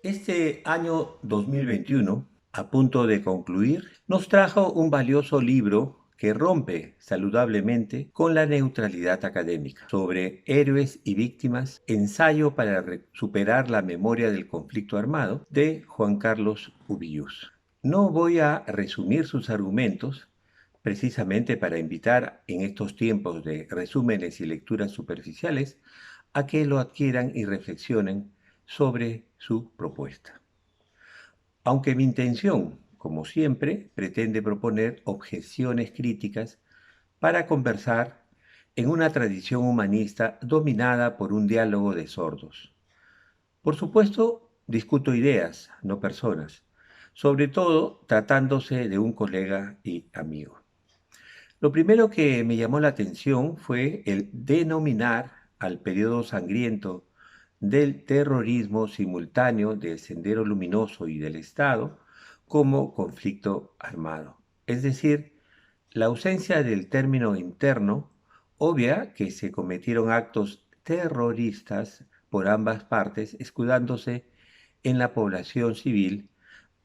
Este año 2021, a punto de concluir, nos trajo un valioso libro que rompe saludablemente con la neutralidad académica sobre héroes y víctimas, ensayo para superar la memoria del conflicto armado de Juan Carlos Ubillús. No voy a resumir sus argumentos, precisamente para invitar en estos tiempos de resúmenes y lecturas superficiales a que lo adquieran y reflexionen sobre su propuesta. Aunque mi intención, como siempre, pretende proponer objeciones críticas para conversar en una tradición humanista dominada por un diálogo de sordos. Por supuesto, discuto ideas, no personas, sobre todo tratándose de un colega y amigo. Lo primero que me llamó la atención fue el denominar al periodo sangriento del terrorismo simultáneo del Sendero Luminoso y del Estado como conflicto armado. Es decir, la ausencia del término interno obvia que se cometieron actos terroristas por ambas partes, escudándose en la población civil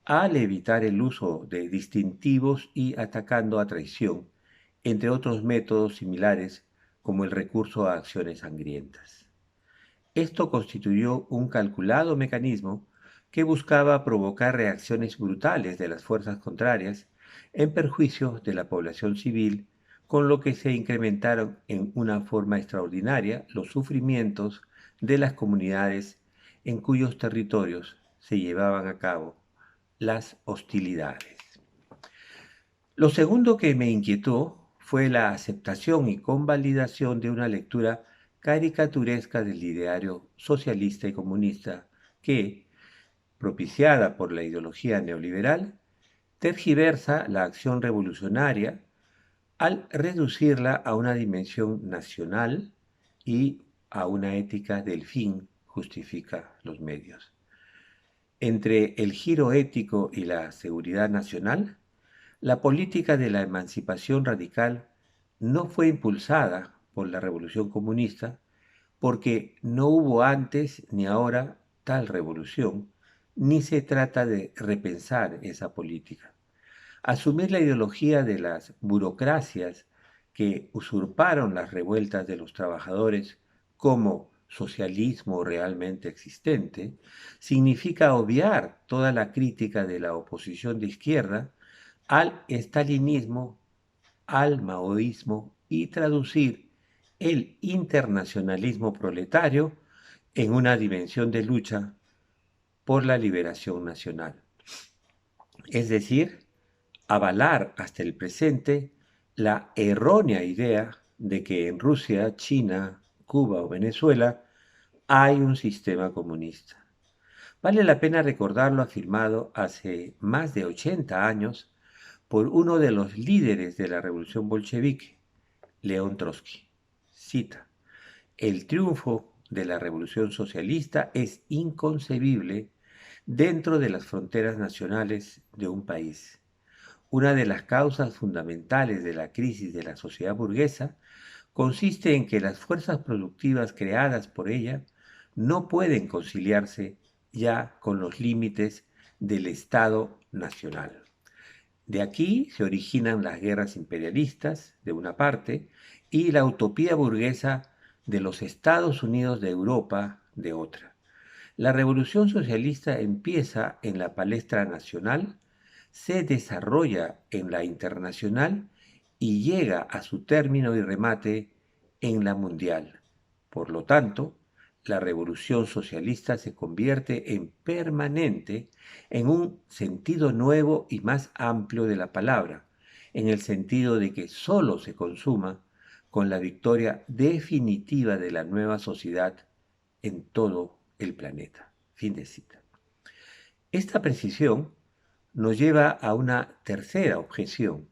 al evitar el uso de distintivos y atacando a traición, entre otros métodos similares como el recurso a acciones sangrientas. Esto constituyó un calculado mecanismo que buscaba provocar reacciones brutales de las fuerzas contrarias en perjuicio de la población civil, con lo que se incrementaron en una forma extraordinaria los sufrimientos de las comunidades en cuyos territorios se llevaban a cabo las hostilidades. Lo segundo que me inquietó fue la aceptación y convalidación de una lectura caricaturesca del ideario socialista y comunista que, propiciada por la ideología neoliberal, tergiversa la acción revolucionaria al reducirla a una dimensión nacional y a una ética del fin justifica los medios. Entre el giro ético y la seguridad nacional, la política de la emancipación radical no fue impulsada por la Revolución Comunista porque no hubo antes ni ahora tal revolución, ni se trata de repensar esa política. Asumir la ideología de las burocracias que usurparon las revueltas de los trabajadores como socialismo realmente existente, significa obviar toda la crítica de la oposición de izquierda al estalinismo, al maoísmo y traducir el internacionalismo proletario en una dimensión de lucha por la liberación nacional. Es decir, avalar hasta el presente la errónea idea de que en Rusia, China, Cuba o Venezuela hay un sistema comunista. Vale la pena recordar lo afirmado hace más de 80 años por uno de los líderes de la revolución bolchevique, León Trotsky. Cita: el triunfo de la revolución socialista es inconcebible dentro de las fronteras nacionales de un país. Una de las causas fundamentales de la crisis de la sociedad burguesa consiste en que las fuerzas productivas creadas por ella no pueden conciliarse ya con los límites del Estado nacional. De aquí se originan las guerras imperialistas, de una parte, y la utopía burguesa de los Estados Unidos de Europa, de otra. La revolución socialista empieza en la palestra nacional, se desarrolla en la internacional y llega a su término y remate en la mundial. Por lo tanto, la revolución socialista se convierte en permanente en un sentido nuevo y más amplio de la palabra, en el sentido de que sólo se consuma con la victoria definitiva de la nueva sociedad en todo el planeta. Fin de cita. Esta precisión nos lleva a una tercera objeción,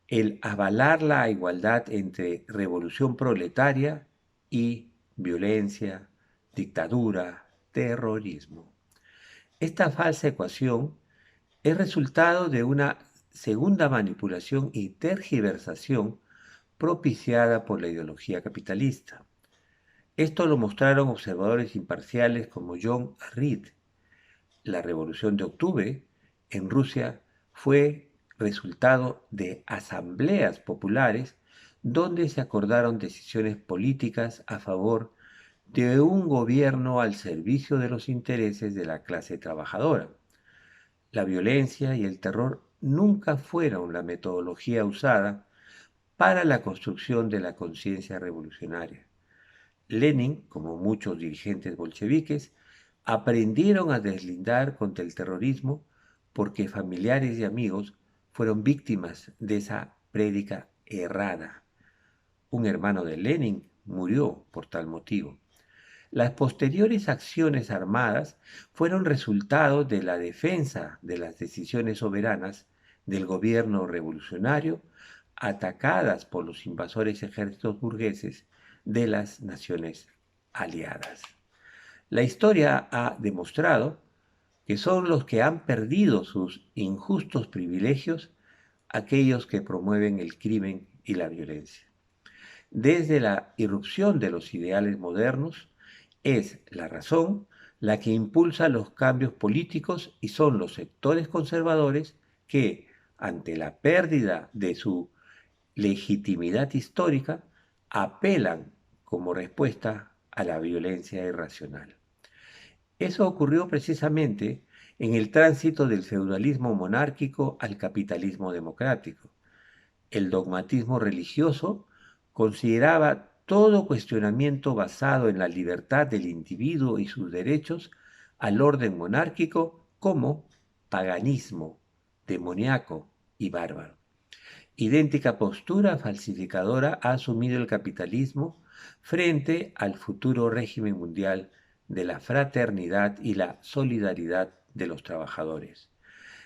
el avalar la igualdad entre revolución proletaria y violencia, dictadura, terrorismo. Esta falsa ecuación es resultado de una segunda manipulación y tergiversación propiciada por la ideología capitalista. Esto lo mostraron observadores imparciales como John Reed. La Revolución de Octubre en Rusia fue resultado de asambleas populares donde se acordaron decisiones políticas a favor de un gobierno al servicio de los intereses de la clase trabajadora. La violencia y el terror nunca fueron la metodología usada para la construcción de la conciencia revolucionaria. Lenin, como muchos dirigentes bolcheviques, aprendieron a deslindar contra el terrorismo porque familiares y amigos fueron víctimas de esa prédica errada. Un hermano de Lenin murió por tal motivo. Las posteriores acciones armadas fueron resultado de la defensa de las decisiones soberanas del gobierno revolucionario atacadas por los invasores ejércitos burgueses de las naciones aliadas. La historia ha demostrado que son los que han perdido sus injustos privilegios aquellos que promueven el crimen y la violencia. Desde la irrupción de los ideales modernos, es la razón la que impulsa los cambios políticos y son los sectores conservadores que, ante la pérdida de su legitimidad histórica, apelan como respuesta a la violencia irracional. Eso ocurrió precisamente en el tránsito del feudalismo monárquico al capitalismo democrático. El dogmatismo religioso consideraba todo cuestionamiento basado en la libertad del individuo y sus derechos al orden monárquico como paganismo, demoníaco y bárbaro. Idéntica postura falsificadora ha asumido el capitalismo frente al futuro régimen mundial de la fraternidad y la solidaridad de los trabajadores.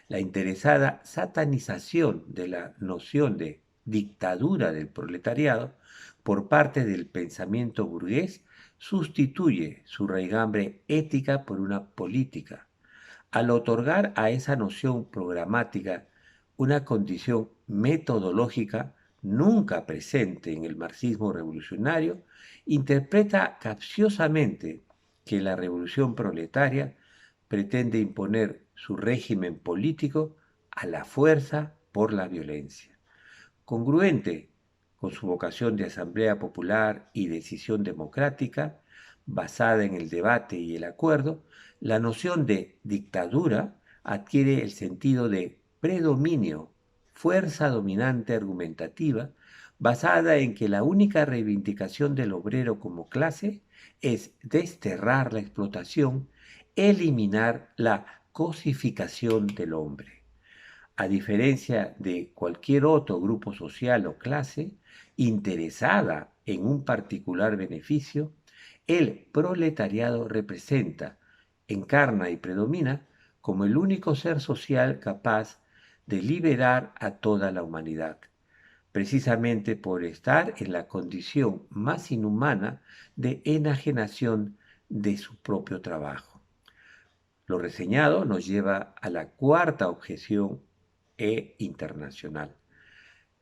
La interesada satanización de la noción de dictadura del proletariado por parte del pensamiento burgués sustituye su raigambre ética por una política, al otorgar a esa noción programática una condición metodológica nunca presente en el marxismo revolucionario, interpreta capciosamente que la revolución proletaria pretende imponer su régimen político a la fuerza por la violencia. Congruente con su vocación de asamblea popular y decisión democrática, basada en el debate y el acuerdo, la noción de dictadura adquiere el sentido de predominio, fuerza dominante argumentativa, basada en que la única reivindicación del obrero como clase es desterrar la explotación, eliminar la cosificación del hombre. A diferencia de cualquier otro grupo social o clase interesada en un particular beneficio, el proletariado representa, encarna y predomina como el único ser social capaz de liberar a toda la humanidad, precisamente por estar en la condición más inhumana de enajenación de su propio trabajo. Lo reseñado nos lleva a la cuarta objeción internacional.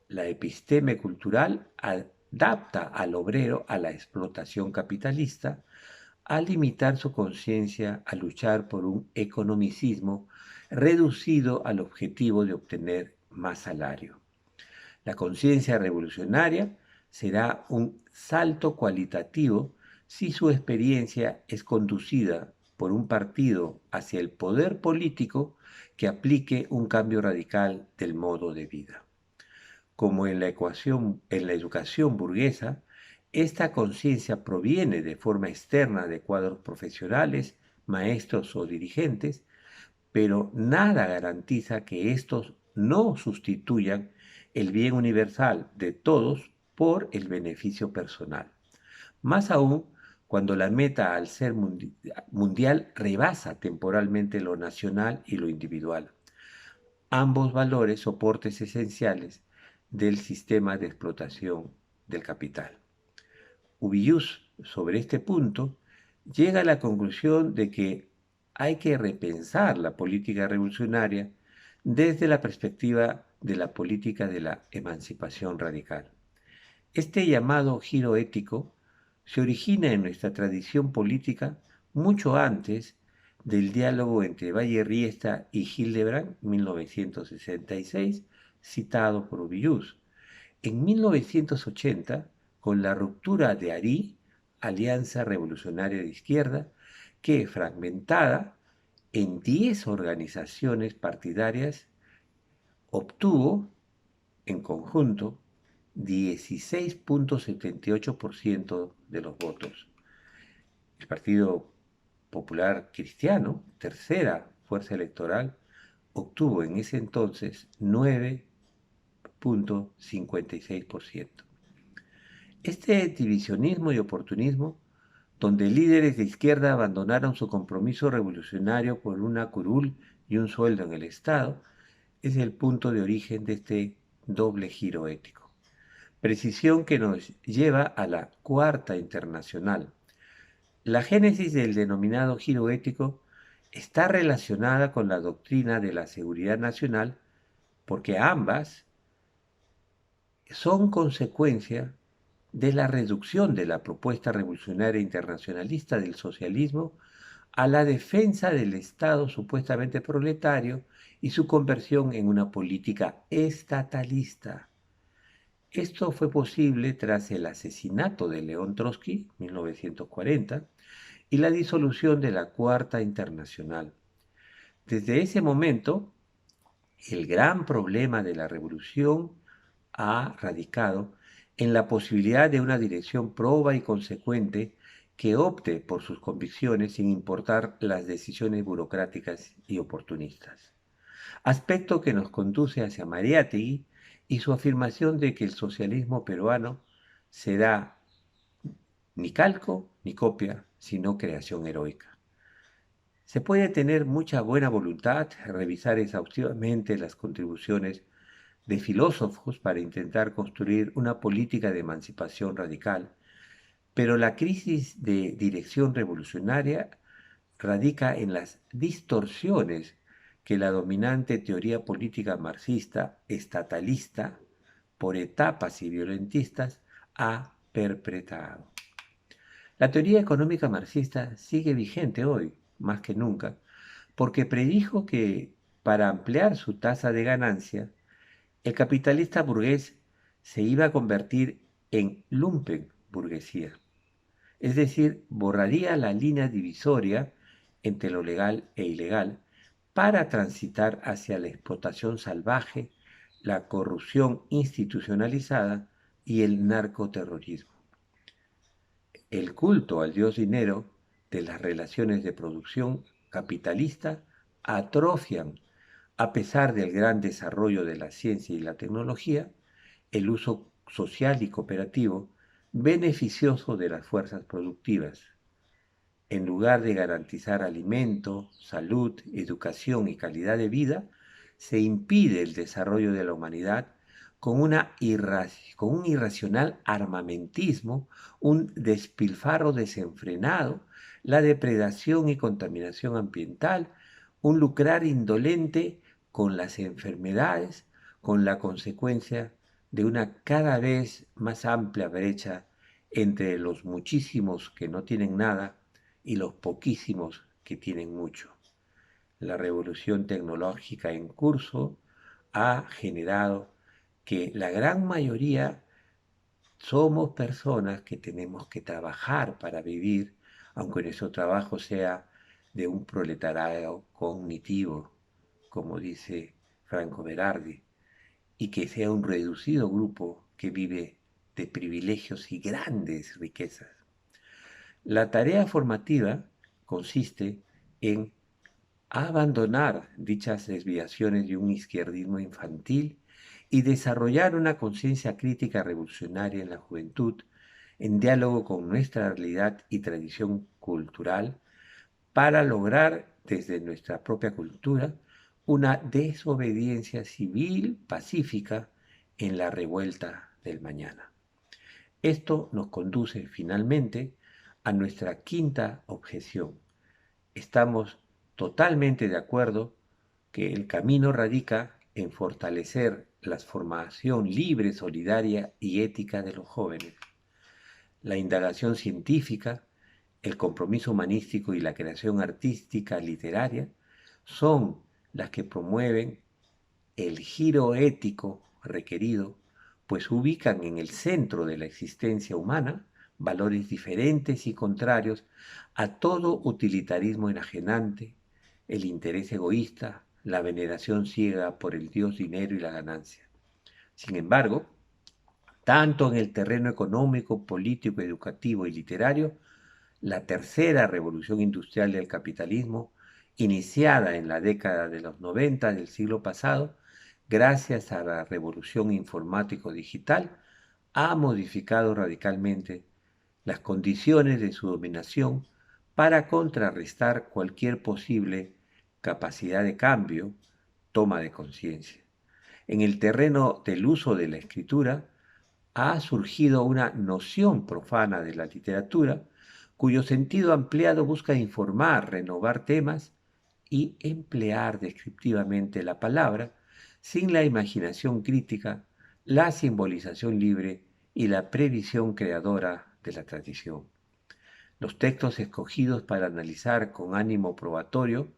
La episteme cultural adapta al obrero a la explotación capitalista, a limitar su conciencia a luchar por un economicismo reducido al objetivo de obtener más salario. La conciencia revolucionaria será un salto cualitativo si su experiencia es conducida por un partido hacia el poder político que aplique un cambio radical del modo de vida. Como en la educación burguesa, esta conciencia proviene de forma externa de cuadros profesionales, maestros o dirigentes, pero nada garantiza que estos no sustituyan el bien universal de todos por el beneficio personal. Más aún cuando la meta al ser mundial rebasa temporalmente lo nacional y lo individual. Ambos valores soportes esenciales del sistema de explotación del capital. Ubiyús, sobre este punto, llega a la conclusión de que hay que repensar la política revolucionaria desde la perspectiva de la política de la emancipación radical. Este llamado giro ético se origina en nuestra tradición política mucho antes del diálogo entre Valle Riesta y Hildebrand, 1966, citado por Villús. En 1980, con la ruptura de ARI, Alianza Revolucionaria de Izquierda, que fragmentada en 10 organizaciones partidarias, obtuvo en conjunto 16,78% de los votos. El Partido Popular Cristiano, tercera fuerza electoral, obtuvo en ese entonces 9,56%. Este divisionismo y oportunismo, donde líderes de izquierda abandonaron su compromiso revolucionario por una curul y un sueldo en el Estado, es el punto de origen de este doble giro ético. Precisión que nos lleva a la Cuarta Internacional. La génesis del denominado giro ético está relacionada con la doctrina de la seguridad nacional porque ambas son consecuencia de la reducción de la propuesta revolucionaria internacionalista del socialismo a la defensa del Estado supuestamente proletario y su conversión en una política estatalista. Esto fue posible tras el asesinato de León Trotsky, 1940, y la disolución de la Cuarta Internacional. Desde ese momento, el gran problema de la revolución ha radicado en la posibilidad de una dirección proba y consecuente que opte por sus convicciones sin importar las decisiones burocráticas y oportunistas. Aspecto que nos conduce hacia Mariátegui y su afirmación de que el socialismo peruano será ni calco ni copia, sino creación heroica. Se puede tener mucha buena voluntad, revisar exhaustivamente las contribuciones de filósofos para intentar construir una política de emancipación radical, pero la crisis de dirección revolucionaria radica en las distorsiones que la dominante teoría política marxista estatalista, por etapas y violentistas, ha perpetrado. La teoría económica marxista sigue vigente hoy, más que nunca, porque predijo que para ampliar su tasa de ganancia, el capitalista burgués se iba a convertir en lumpenburguesía, es decir, borraría la línea divisoria entre lo legal e ilegal para transitar hacia la explotación salvaje, la corrupción institucionalizada y el narcoterrorismo. El culto al dios dinero de las relaciones de producción capitalista atrofian, a pesar del gran desarrollo de la ciencia y la tecnología, el uso social y cooperativo beneficioso de las fuerzas productivas. En lugar de garantizar alimento, salud, educación y calidad de vida, se impide el desarrollo de la humanidad con un irracional armamentismo, un despilfarro desenfrenado, la depredación y contaminación ambiental, un lucrar indolente con las enfermedades, con la consecuencia de una cada vez más amplia brecha entre los muchísimos que no tienen nada y los poquísimos que tienen mucho. La revolución tecnológica en curso ha generado que la gran mayoría somos personas que tenemos que trabajar para vivir, aunque nuestro trabajo sea de un proletariado cognitivo, como dice Franco Berardi, y que sea un reducido grupo que vive de privilegios y grandes riquezas. La tarea formativa consiste en abandonar dichas desviaciones de un izquierdismo infantil y desarrollar una conciencia crítica revolucionaria en la juventud, en diálogo con nuestra realidad y tradición cultural, para lograr desde nuestra propia cultura una desobediencia civil pacífica en la revuelta del mañana. Esto nos conduce finalmente a nuestra quinta objeción. Estamos totalmente de acuerdo que el camino radica en fortalecer la formación libre, solidaria y ética de los jóvenes. La indagación científica, el compromiso humanístico y la creación artística literaria son las que promueven el giro ético requerido, pues ubican en el centro de la existencia humana valores diferentes y contrarios a todo utilitarismo enajenante, el interés egoísta, la veneración ciega por el dios dinero y la ganancia. Sin embargo, tanto en el terreno económico, político, educativo y literario, la tercera revolución industrial del capitalismo, iniciada en la década de los 90 del siglo pasado, gracias a la revolución informático-digital, ha modificado radicalmente las condiciones de su dominación para contrarrestar cualquier posible capacidad de cambio, toma de conciencia. En el terreno del uso de la escritura, ha surgido una noción profana de la literatura cuyo sentido ampliado busca informar, renovar temas y emplear descriptivamente la palabra sin la imaginación crítica, la simbolización libre y la previsión creadora de la tradición. Los textos escogidos para analizar con ánimo probatorio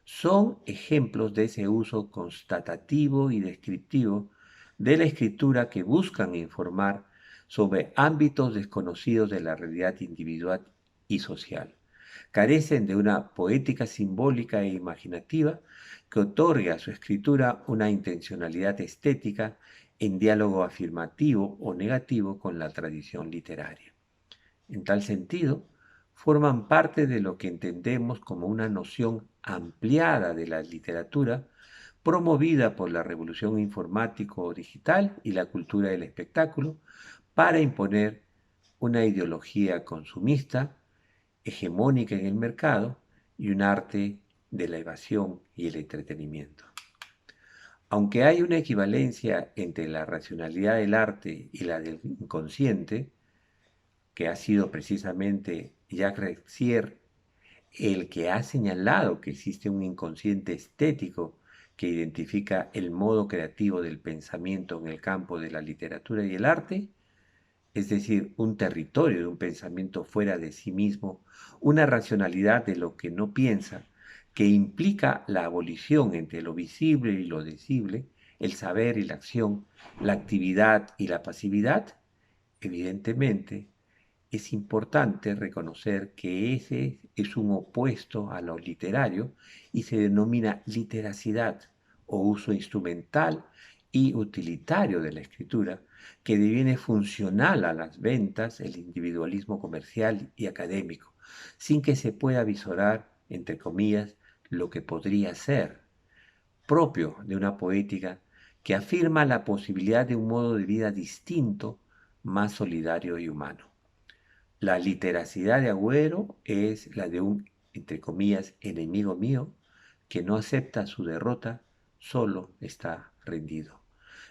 son ejemplos de ese uso constatativo y descriptivo de la escritura que buscan informar sobre ámbitos desconocidos de la realidad individual y social. Carecen de una poética simbólica e imaginativa que otorgue a su escritura una intencionalidad estética en diálogo afirmativo o negativo con la tradición literaria. En tal sentido, forman parte de lo que entendemos como una noción ampliada de la literatura promovida por la revolución informático-digital y la cultura del espectáculo para imponer una ideología consumista, hegemónica en el mercado y un arte de la evasión y el entretenimiento. Aunque hay una equivalencia entre la racionalidad del arte y la del inconsciente, que ha sido precisamente Jacques Rancière el que ha señalado que existe un inconsciente estético que identifica el modo creativo del pensamiento en el campo de la literatura y el arte, es decir, un territorio de un pensamiento fuera de sí mismo, una racionalidad de lo que no piensa, que implica la abolición entre lo visible y lo decible, el saber y la acción, la actividad y la pasividad. Evidentemente, es importante reconocer que ese es un opuesto a lo literario y se denomina literacidad o uso instrumental y utilitario de la escritura, que deviene funcional a las ventas, el individualismo comercial y académico, sin que se pueda visorar, entre comillas, lo que podría ser propio de una poética que afirma la posibilidad de un modo de vida distinto, más solidario y humano. La literacidad de Agüero es la de un, entre comillas, enemigo mío que no acepta su derrota, solo está rendido.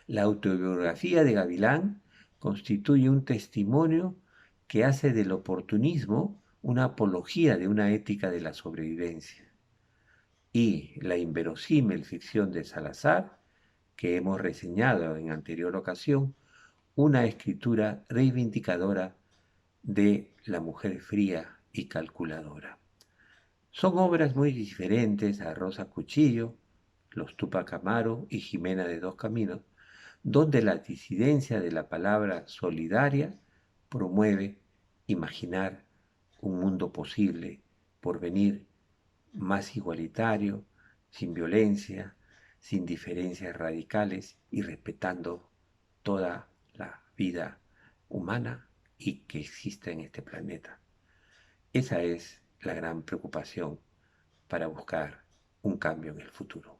La autobiografía de Gavilán constituye un testimonio que hace del oportunismo una apología de una ética de la sobrevivencia. Y la inverosímil ficción de Salazar, que hemos reseñado en anterior ocasión, una escritura reivindicadora de la mujer fría y calculadora. Son obras muy diferentes a Rosa Cuchillo, Los Túpac Amaru y Jimena de Dos Caminos, donde la disidencia de la palabra solidaria promueve imaginar un mundo posible, por venir más igualitario, sin violencia, sin diferencias radicales y respetando toda la vida humana y que existe en este planeta. Esa es la gran preocupación para buscar un cambio en el futuro.